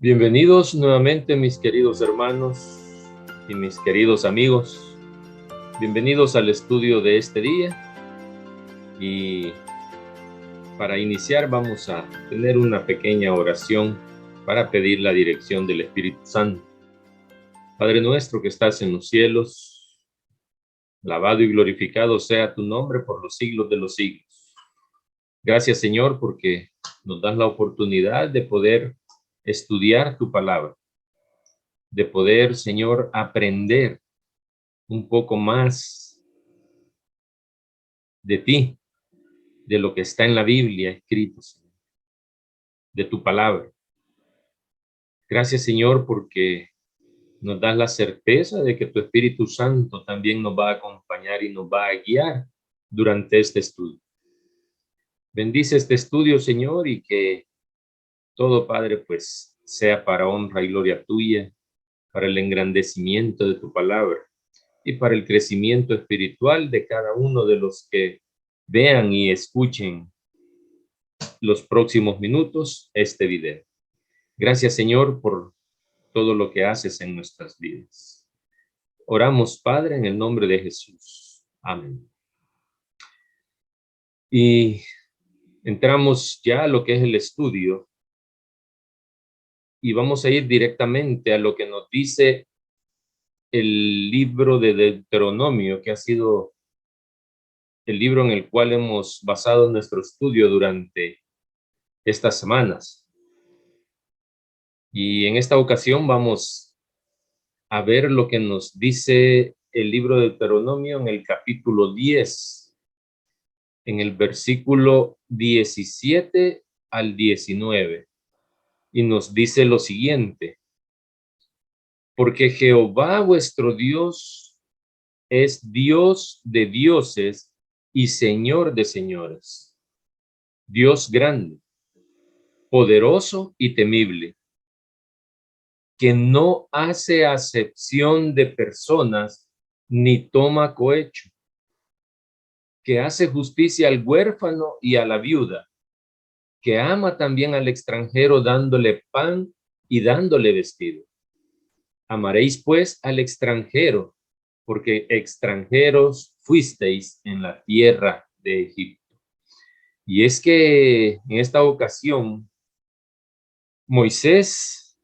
Bienvenidos nuevamente, mis queridos hermanos y mis queridos amigos. Bienvenidos al estudio de este día. Y para iniciar vamos a tener una pequeña oración para pedir la dirección del Espíritu Santo. Padre nuestro que estás en los cielos, alabado y glorificado sea tu nombre por los siglos de los siglos. Gracias, Señor, porque nos das la oportunidad de poder estudiar tu palabra, de poder, Señor, aprender un poco más de ti, de lo que está en la Biblia escrito, Señor, de tu palabra. Gracias, Señor, porque nos das la certeza de que tu Espíritu Santo también nos va a acompañar y nos va a guiar durante este estudio. Bendice este estudio, Señor, y que todo, Padre, pues sea para honra y gloria tuya, para el engrandecimiento de tu palabra y para el crecimiento espiritual de cada uno de los que vean y escuchen los próximos minutos este video. Gracias, Señor, por todo lo que haces en nuestras vidas. Oramos, Padre, en el nombre de Jesús. Amén. Y entramos ya a lo que es el estudio y vamos a ir directamente a lo que nos dice el libro de Deuteronomio, que ha sido el libro en el cual hemos basado nuestro estudio durante estas semanas. Y en esta ocasión vamos a ver lo que nos dice el libro de Deuteronomio en el capítulo 10, en el versículo 17 al 19. Y nos dice lo siguiente: porque Jehová vuestro Dios es Dios de dioses y Señor de señores, Dios grande, poderoso y temible, que no hace acepción de personas ni toma cohecho, que hace justicia al huérfano y a la viuda, que ama también al extranjero dándole pan y dándole vestido. Amaréis pues al extranjero, porque extranjeros fuisteis en la tierra de Egipto. Y es que en esta ocasión Moisés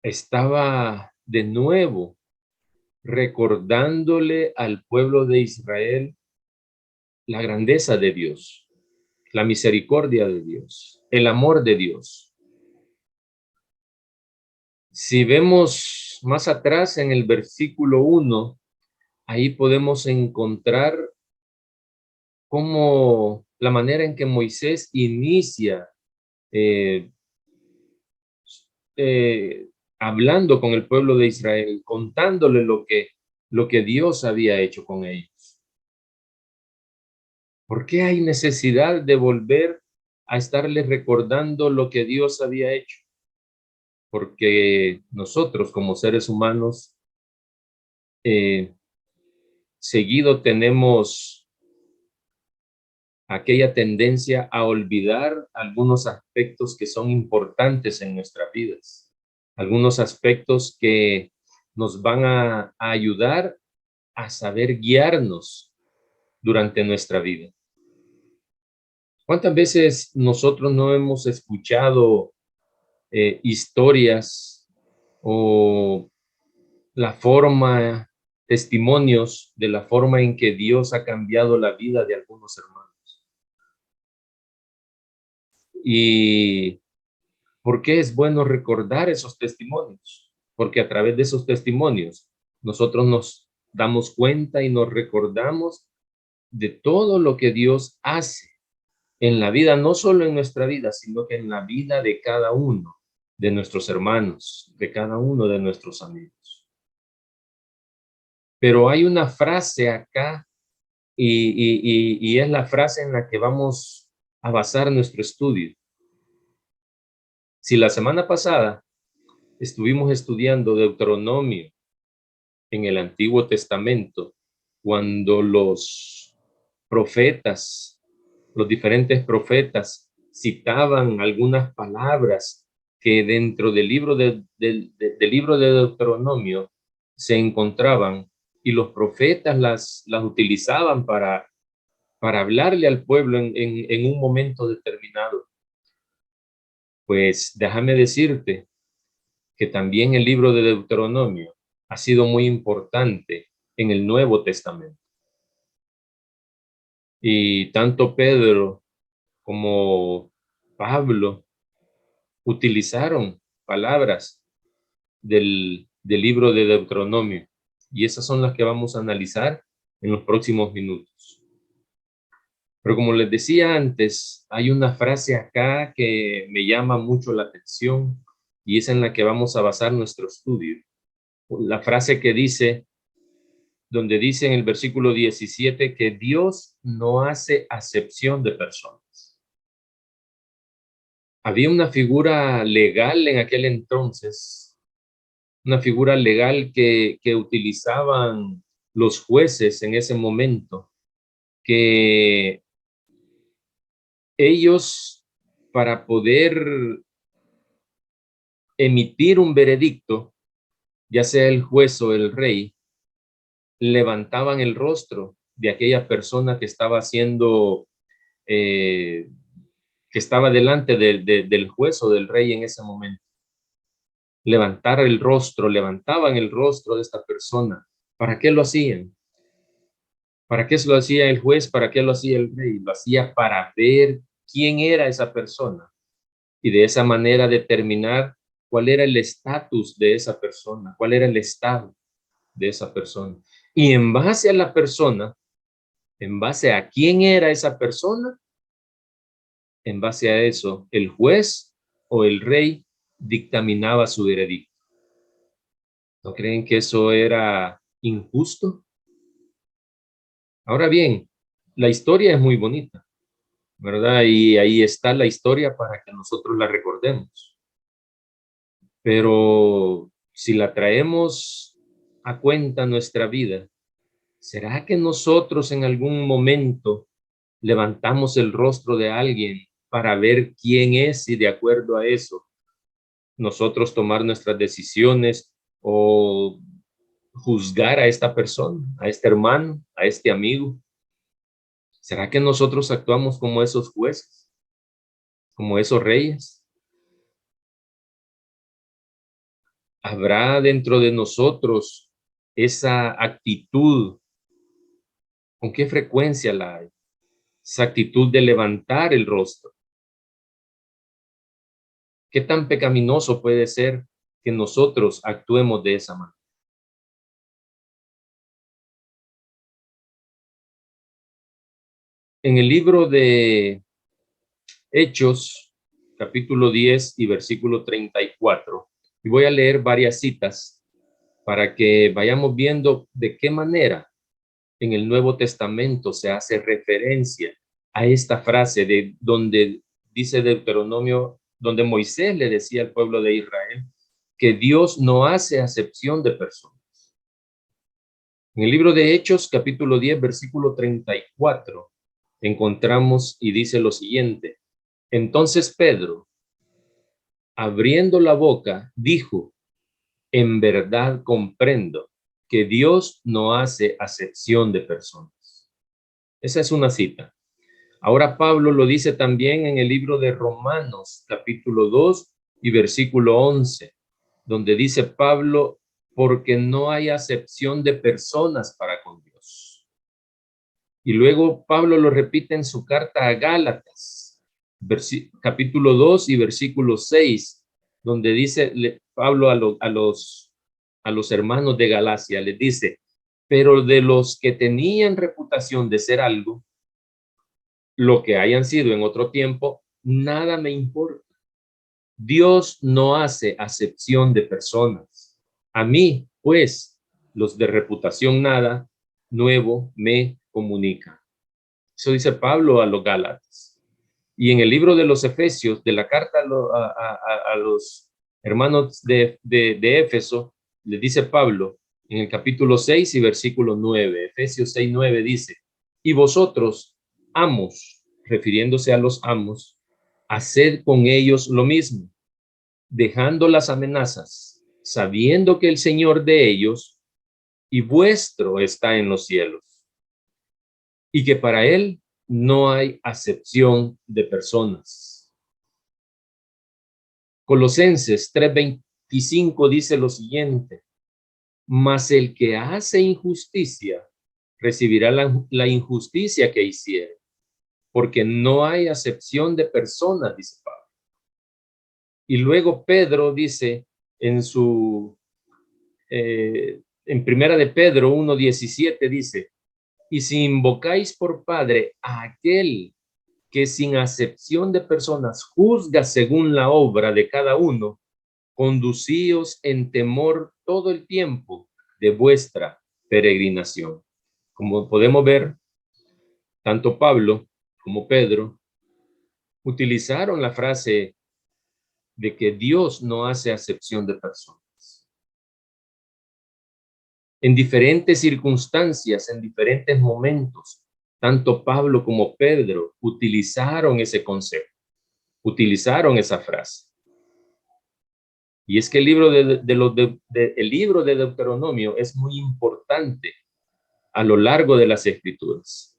estaba de nuevo recordándole al pueblo de Israel la grandeza de Dios, la misericordia de Dios, el amor de Dios. Si vemos más atrás en el versículo 1, ahí podemos encontrar cómo la manera en que Moisés inicia eh, hablando con el pueblo de Israel, contándole lo que Dios había hecho con ellos. ¿Por qué hay necesidad de volver a estarles recordando lo que Dios había hecho? Porque nosotros como seres humanos seguido tenemos aquella tendencia a olvidar algunos aspectos que son importantes en nuestras vidas, algunos aspectos que nos van a ayudar a saber guiarnos durante nuestra vida. ¿Cuántas veces nosotros no hemos escuchado historias o la forma, testimonios de la forma en que Dios ha cambiado la vida de algunos hermanos? ¿Y por qué es bueno recordar esos testimonios? Porque a través de esos testimonios nosotros nos damos cuenta y nos recordamos de todo lo que Dios hace en la vida, no solo en nuestra vida, sino que en la vida de cada uno de nuestros hermanos, de cada uno de nuestros amigos. Pero hay una frase acá y es la frase en la que vamos a basar nuestro estudio. Si la semana pasada estuvimos estudiando Deuteronomio en el Antiguo Testamento, cuando los profetas, los diferentes profetas citaban algunas palabras que dentro del libro de Deuteronomio se encontraban y los profetas las utilizaban para hablarle al pueblo en un momento determinado. Pues déjame decirte que también el libro de Deuteronomio ha sido muy importante en el Nuevo Testamento. Y tanto Pedro como Pablo utilizaron palabras del libro de Deuteronomio. Y esas son las que vamos a analizar en los próximos minutos. Pero como les decía antes, hay una frase acá que me llama mucho la atención y es en la que vamos a basar nuestro estudio. La frase que dice, donde dice en el versículo 17 que Dios no hace acepción de personas. Había una figura legal en aquel entonces, una figura legal que utilizaban los jueces en ese momento, que ellos, para poder emitir un veredicto, ya sea el juez o el rey, levantaban el rostro de aquella persona que estaba haciendo, que estaba delante del juez o del rey en ese momento. Levantaban el rostro de esta persona. ¿Para qué lo hacían? ¿Para qué lo hacía el juez? ¿Para qué lo hacía el rey? Lo hacía para ver quién era esa persona y de esa manera determinar cuál era el estatus de esa persona, cuál era el estado de esa persona. Y en base a la persona, en base a quién era esa persona, en base a eso, el juez o el rey dictaminaba su veredicto. ¿No creen que eso era injusto? Ahora bien, la historia es muy bonita, ¿verdad? Y ahí está la historia para que nosotros la recordemos. Pero si la traemos a cuenta nuestra vida, ¿será que nosotros en algún momento levantamos el rostro de alguien para ver quién es y de acuerdo a eso nosotros tomar nuestras decisiones o juzgar a esta persona, a este hermano, a este amigo? ¿Será que nosotros actuamos como esos jueces, como esos reyes? ¿Habrá dentro de nosotros esa actitud? ¿Con qué frecuencia la hay? Esa actitud de levantar el rostro. ¿Qué tan pecaminoso puede ser que nosotros actuemos de esa manera? En el libro de Hechos, capítulo 10 y versículo 34, y voy a leer varias citas para que vayamos viendo de qué manera en el Nuevo Testamento se hace referencia a esta frase de donde dice Deuteronomio, donde Moisés le decía al pueblo de Israel que Dios no hace acepción de personas. En el libro de Hechos, capítulo 10, versículo 34, encontramos y dice lo siguiente: entonces Pedro, abriendo la boca, dijo, en verdad comprendo que Dios no hace acepción de personas. Esa es una cita. Ahora Pablo lo dice también en el libro de Romanos, capítulo 2 y versículo 11, donde dice Pablo, porque no hay acepción de personas para con Dios. Y luego Pablo lo repite en su carta a Gálatas, capítulo 2 y versículo 6, donde dice Pablo a los hermanos de Galacia, les dice, pero de los que tenían reputación de ser algo, lo que hayan sido en otro tiempo, nada me importa. Dios no hace acepción de personas. A mí, pues, los de reputación nada nuevo me comunica. Eso dice Pablo a los Gálatas. Y en el libro de los Efesios, de la carta a los hermanos de Éfeso, le dice Pablo en el capítulo 6 y versículo 9, Efesios 6, 9 dice, y vosotros, amos, refiriéndose a los amos, haced con ellos lo mismo, dejando las amenazas, sabiendo que el Señor de ellos y vuestro está en los cielos, y que para él no hay acepción de personas. Colosenses 3:25 dice lo siguiente: mas el que hace injusticia recibirá la injusticia que hiciere, porque no hay acepción de personas, dice Pablo. Y luego Pedro dice en primera de Pedro 1:17 dice: y si invocáis por Padre a aquel que sin acepción de personas juzga según la obra de cada uno, conducíos en temor todo el tiempo de vuestra peregrinación. Como podemos ver, tanto Pablo como Pedro utilizaron la frase de que Dios no hace acepción de personas. En diferentes circunstancias, en diferentes momentos, tanto Pablo como Pedro utilizaron ese concepto, utilizaron esa frase. Y es que el libro el libro de Deuteronomio es muy importante a lo largo de las Escrituras.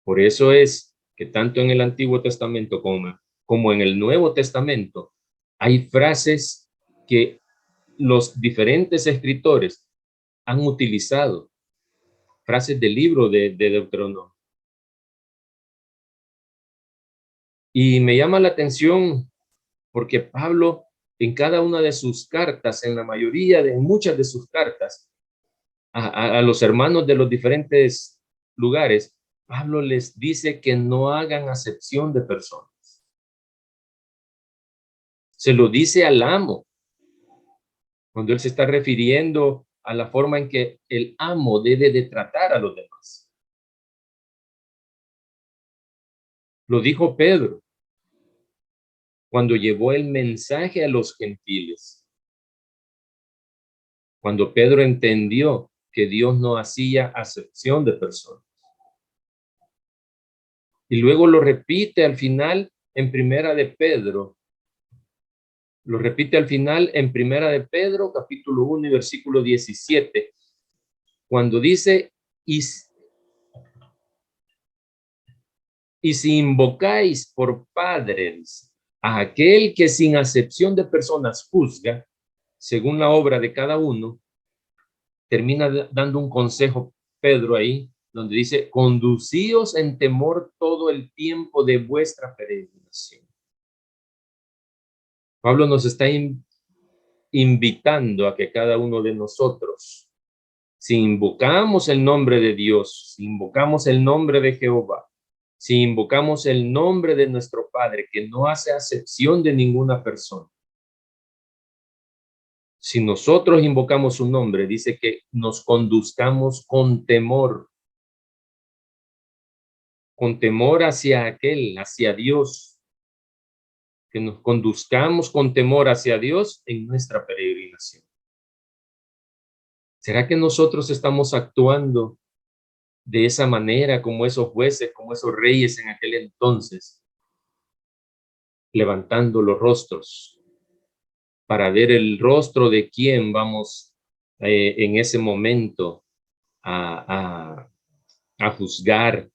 Por eso es que tanto en el Antiguo Testamento como en el Nuevo Testamento hay frases que los diferentes escritores han utilizado, frases del libro de Deuteronomio. Y me llama la atención porque Pablo en cada una de sus cartas, en muchas de sus cartas, a los hermanos de los diferentes lugares, Pablo les dice que no hagan acepción de personas. Se lo dice al amo, cuando él se está refiriendo a la forma en que el amo debe de tratar a los demás. Lo dijo Pedro cuando llevó el mensaje a los gentiles. Cuando Pedro entendió que Dios no hacía acepción de personas. Y luego lo repite al final en Primera de Pedro. Lo repite al final en Primera de Pedro, capítulo 1 y versículo 17, cuando dice: y si invocáis por padres a aquel que sin acepción de personas juzga, según la obra de cada uno, termina dando un consejo Pedro ahí, donde dice: conducíos en temor todo el tiempo de vuestra peregrinación. Pablo nos está invitando a que cada uno de nosotros, si invocamos el nombre de Dios, si invocamos el nombre de Jehová, si invocamos el nombre de nuestro Padre, que no hace acepción de ninguna persona, si nosotros invocamos su nombre, dice que nos conduzcamos con temor hacia aquel, hacia Dios, que nos conduzcamos con temor hacia Dios en nuestra peregrinación. ¿Será que nosotros estamos actuando de esa manera como esos jueces, como esos reyes en aquel entonces, levantando los rostros para ver el rostro de quién vamos en ese momento a juzgar?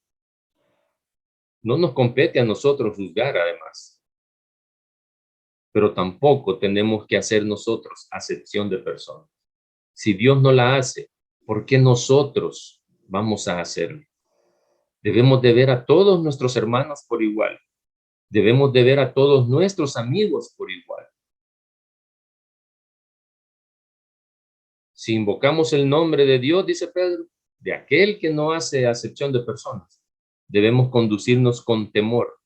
No nos compete a nosotros juzgar, además, pero tampoco tenemos que hacer nosotros acepción de personas. Si Dios no la hace, ¿por qué nosotros vamos a hacerlo? Debemos de ver a todos nuestros hermanos por igual. Debemos de ver a todos nuestros amigos por igual. Si invocamos el nombre de Dios, dice Pedro, de aquel que no hace acepción de personas, debemos conducirnos con temor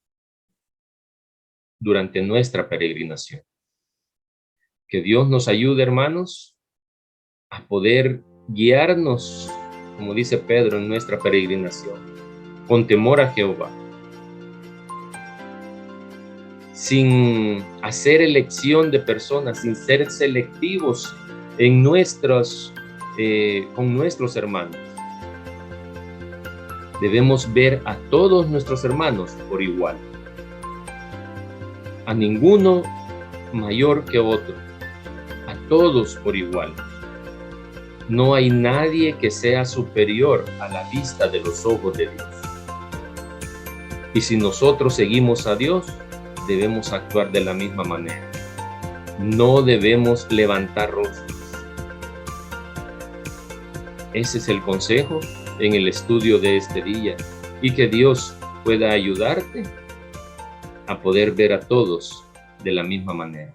durante nuestra peregrinación. Que Dios nos ayude, hermanos, a poder guiarnos, como dice Pedro, en nuestra peregrinación, con temor a Jehová, sin hacer elección de personas, sin ser selectivos en con nuestros hermanos. Debemos ver a todos nuestros hermanos por igual. a ninguno mayor que otro, a todos por igual. No hay nadie que sea superior a la vista de los ojos de Dios. Y si nosotros seguimos a Dios, debemos actuar de la misma manera. No debemos levantar rostros. Ese es el consejo en el estudio de este día, y que Dios pueda ayudarte a poder ver a todos de la misma manera.